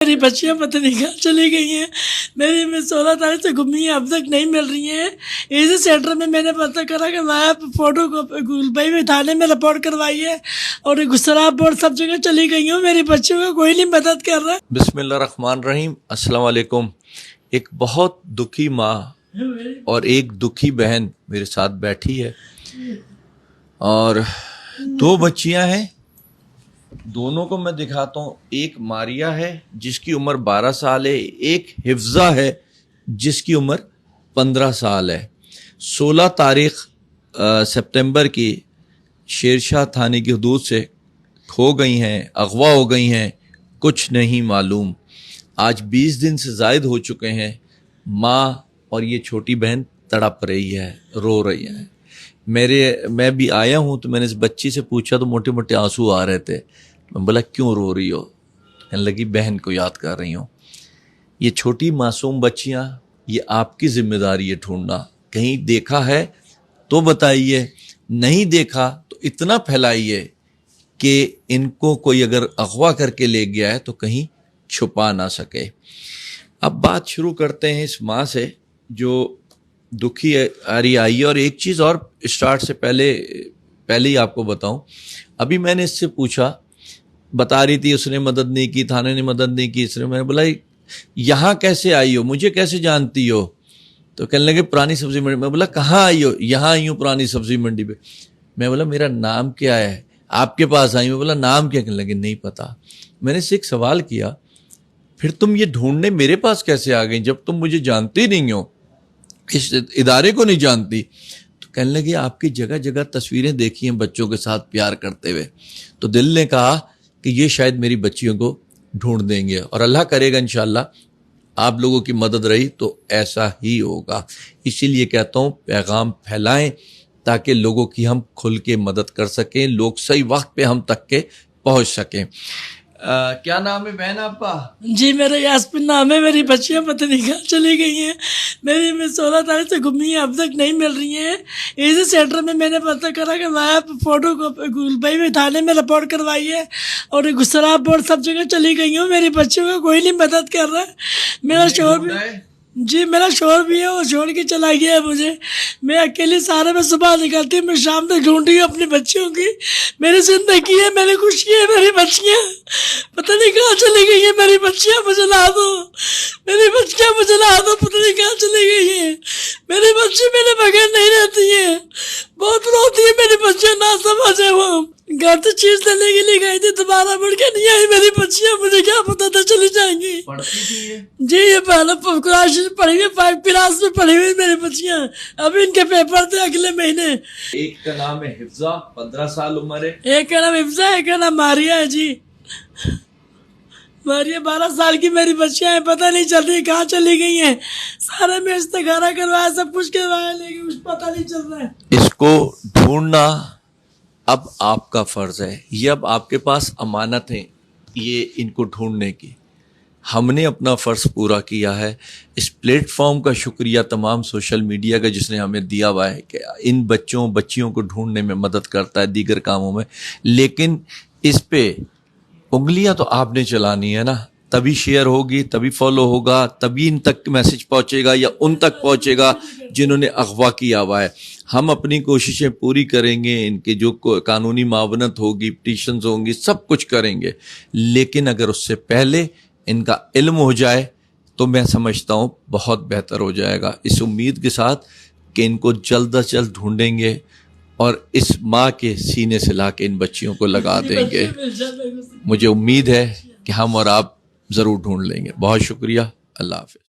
मेरी बच्चियां पता नहीं कहाँ चली गई हैं। मेरी मैं 16 तारीख से घूमी है, अब तक नहीं मिल रही हैं। इसी सेंटर में मैंने पता करा कि वहाँ फोटो को गुलबई में थाने में रिपोर्ट करवाई है और गुस्सराब बोर्ड सब जगह चली गई हूँ। मेरी बच्चियों का कोई नहीं मदद कर रहा। बिस्मिल्लाहिर्रहमानिर्रहीम, अस्सलाम वालेकुम। एक बहुत दुखी माँ और एक दुखी बहन मेरे साथ बैठी है और दो बच्चियां हैं। दोनों को मैं दिखाता हूँ। एक मारिया है जिसकी उम्र 12 साल है, एक हिफ्जा है जिसकी उम्र 15 साल है। 16 तारीख सितंबर की शेरशाह थाने की हदूद से खो गई हैं, अगवा हो गई हैं, कुछ नहीं मालूम। आज 20 दिन से ज़ायद हो चुके हैं। माँ और ये छोटी बहन तड़प रही है, रो रही है। मैं भी आया हूँ तो मैंने इस बच्ची से पूछा तो मोटे मोटे आंसू आ रहे थे। मैं बोला क्यों रो रही हो? कहने लगी बहन को याद कर रही हूँ। ये छोटी मासूम बच्चियाँ, ये आपकी जिम्मेदारी है ढूंढना। कहीं देखा है तो बताइए, नहीं देखा तो इतना फैलाइए कि इनको कोई अगर अगवा करके ले गया है तो कहीं छुपा ना सके। अब बात शुरू करते हैं इस माँ से जो दुखी आ रही आई है। और एक चीज़ और स्टार्ट से पहले ही आपको बताऊं, अभी मैंने इससे पूछा, बता रही थी उसने मदद नहीं की, थाने ने मदद नहीं की। इसने, मैंने बोला यहाँ कैसे आई हो, मुझे कैसे जानती हो? तो कहने लगे पुरानी सब्जी मंडी। मैं बोला कहाँ आई हो? यहाँ आई हूँ पुरानी सब्जी मंडी पे। मैं बोला मेरा नाम क्या है? आपके पास आई हूँ। बोला नाम क्या? कहने लगे नहीं पता। मैंने इससे एक सवाल किया, फिर तुम ये ढूंढने मेरे पास कैसे आ गई जब तुम मुझे जानती नहीं हो, इस इदारे को नहीं जानती? तो कहने लगे आपकी जगह जगह तस्वीरें देखी हैं बच्चों के साथ प्यार करते हुए, तो दिल ने कहा कि ये शायद मेरी बच्चियों को ढूंढ देंगे और अल्लाह करेगा इंशाल्लाह आप लोगों की मदद रही तो ऐसा ही होगा। इसीलिए कहता हूँ पैगाम फैलाएं ताकि लोगों की हम खुल के मदद कर सकें, लोग सही वक्त पे हम तक के पहुँच सकें। क्या नाम है बहन आपका? जी मेरा यास्मिन नाम है। मेरी बच्चियां पता नहीं कहाँ चली गई हैं। मेरी मैं 16 तारीख से घूमी है, अब तक नहीं मिल रही हैं। इसी सेंटर में मैंने पता करा कि वहाँ फोटो को गुलबई में थाने में रिपोर्ट करवाई है और गुस्सराब बोर्ड सब जगह चली गई हूँ। मेरी बच्चियों का कोई नहीं मदद कर रहा। मेरा शोर भी, जी मेरा शोर भी है, वो छोड़ के चला गया है मुझे। मैं अकेली सारे में सुबह निकलती हूँ, मैं शाम तक ढूंढ रही हूँ अपनी बच्चियों की। मेरी जिंदगी है, मेरी खुशी है। मेरी बच्चियाँ पता नहीं कहाँ चली गई है। मेरी बच्चियाँ मुझे ला दो, मेरी बच्चियाँ मुझे ला दो। पता नहीं कहाँ चली गई है। मेरी बच्ची मेरे बगैर नहीं रहती है, बहुत रोती है मेरी बच्चियाँ। ना समझ है, वो घर से चीज लेने के लिए गई थी, दोबारा मुड़ के नहीं आई मेरी बच्चियाँ। मुझे क्या पता था चली जाएंगी। जी ये पहले कुरान शरीफ पढ़ी हुई, 5 क्लास में पढ़ी हुई मेरी बच्चियाँ। अभी इनके पेपर थे अगले महीने। एक का नाम है हिफ्जा, 15 साल उम्र है। एक का नाम हिफ्जा है, एक का नाम मारिया है। जी मारिया 12 साल की मेरी बच्चियां हैं, पता नहीं चल रही कहाँ चली गई हैं। सारे में इस्तेखारा करवाया, सब कुछ करवाया, लेकिन कुछ पता नहीं चल रहा है। इसको ढूंढना अब आपका फर्ज है। ये अब आपके पास अमानत है ये इनको ढूंढने की। हमने अपना फ़र्ज़ पूरा किया है। इस प्लेटफॉर्म का शुक्रिया तमाम सोशल मीडिया का जिसने हमें दिया हुआ है कि इन बच्चियों को ढूंढने में मदद करता है, दीगर कामों में। लेकिन इस पे उंगलियां तो आपने चलानी है ना, तभी शेयर होगी, तभी फॉलो होगा, तभी इन तक मैसेज पहुंचेगा या उन तक पहुंचेगा जिन्होंने अगवा किया हुआ है। हम अपनी कोशिशें पूरी करेंगे, इनके जो कानूनी मावनत होगी, पिटीशंस होंगी, सब कुछ करेंगे। लेकिन अगर उससे पहले इनका इल्म हो जाए तो मैं समझता हूँ बहुत बेहतर हो जाएगा। इस उम्मीद के साथ कि इनको जल्द अज जल्द ढूंढेंगे और इस माँ के सीने से ला के इन बच्चियों को लगा देंगे। मुझे उम्मीद है कि हम और आप ज़रूर ढूंढ लेंगे। बहुत शुक्रिया। अल्लाह हाफ़िज़।